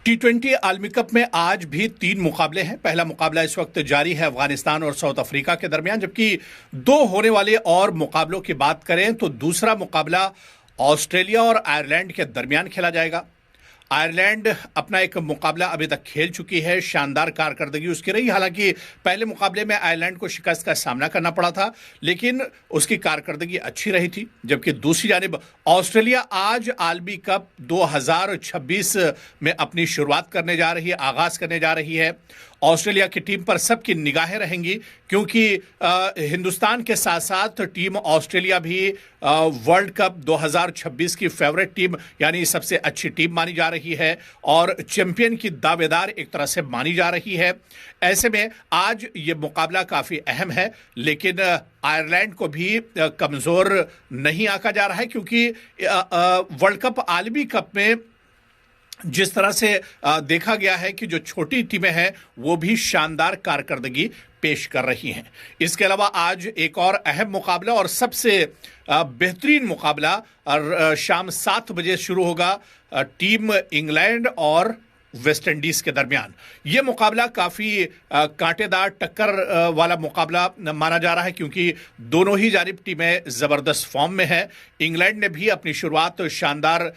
T20 आलमी cup में आज भी 3 मुकाबले हैं। पहला मुकाबला इस वक्त जारी है अफगानिस्तान और साउथ अफ्रीका के दरमियान, जबकि 2 होने वाले और मुकाबलों की बात करें तो दूसरा मुकाबला ऑस्ट्रेलिया और आयरलैंड के दरमियान खेला जाएगा। आयरलैंड अपना एक मुकाबला अभी तक खेल चुकी है, शानदार कारकर्दगी उसकी रही। हालांकि पहले मुकाबले में आयरलैंड को शिकस्त का सामना करना पड़ा था, लेकिन उसकी कारकर्दगी अच्छी रही थी। जबकि दूसरी जानिब ऑस्ट्रेलिया आज आलमी कप 2026 में अपनी शुरुआत करने जा रही है, आगाज करने जा रही है। ऑस्ट्रेलिया की टीम पर सबकी निगाहें रहेंगी, क्योंकि हिंदुस्तान के साथ साथ टीम ऑस्ट्रेलिया भी वर्ल्ड कप 2026 की फेवरेट टीम यानी सबसे अच्छी टीम मानी जा रही है और चैंपियन की दावेदार एक तरह से मानी जा रही है। ऐसे में आज ये मुकाबला काफ़ी अहम है, लेकिन आयरलैंड को भी कमज़ोर नहीं आंका जा रहा है, क्योंकि वर्ल्ड कप आलमी कप में जिस तरह से देखा गया है कि जो छोटी टीमें हैं वो भी शानदार कारकर्दगी पेश कर रही हैं। इसके अलावा आज एक और अहम मुकाबला और सबसे बेहतरीन मुकाबला शाम 7 बजे शुरू होगा टीम इंग्लैंड और वेस्ट इंडीज के दरमियान। यह मुकाबला काफ़ी कांटेदार टक्कर वाला मुकाबला माना जा रहा है, क्योंकि दोनों ही जानिब टीमें ज़बरदस्त फॉर्म में है। इंग्लैंड ने भी अपनी शुरुआत शानदार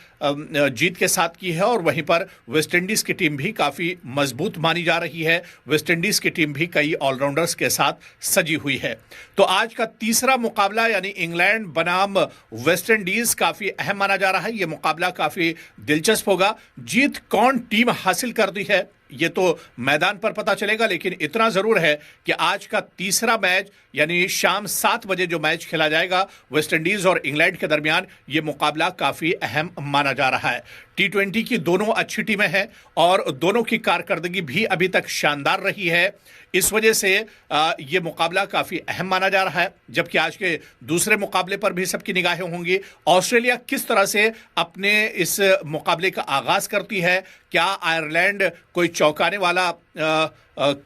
जीत के साथ की है और वहीं पर वेस्ट इंडीज़ की टीम भी काफ़ी मजबूत मानी जा रही है। वेस्ट इंडीज़ की टीम भी कई ऑलराउंडर्स के साथ सजी हुई है। तो आज का तीसरा मुकाबला यानी इंग्लैंड बनाम वेस्ट इंडीज़ काफ़ी अहम माना जा रहा है। यह मुकाबला काफ़ी दिलचस्प होगा। जीत कौन टीम हासिल कर दी है ये तो मैदान पर पता चलेगा, लेकिन इतना जरूर है कि आज का तीसरा मैच यानी शाम 7 बजे जो मैच खेला जाएगा वेस्ट इंडीज और इंग्लैंड के दरमियान, ये मुकाबला काफी अहम माना जा रहा है। T20 की दोनों अच्छी टीमें हैं और दोनों की कारकर्दगी भी अभी तक शानदार रही है। इस वजह से ये मुकाबला काफ़ी अहम माना जा रहा है। जबकि आज के दूसरे मुकाबले पर भी सबकी निगाहें होंगी। ऑस्ट्रेलिया किस तरह से अपने इस मुकाबले का आगाज़ करती है, क्या आयरलैंड कोई चौंकाने वाला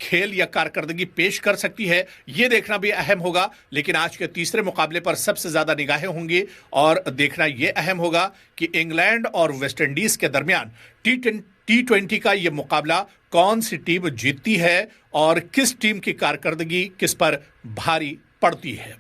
खेल या कारकर्दगी पेश कर सकती है, ये देखना भी अहम होगा। लेकिन आज के तीसरे मुकाबले पर सबसे ज़्यादा निगाहें होंगी और देखना ये अहम होगा कि इंग्लैंड और वेस्ट इंडीज़ के दरमियान T20 का ये मुकाबला कौन सी टीम जीतती है और किस टीम की कारकर्दगी किस पर भारी पड़ती है।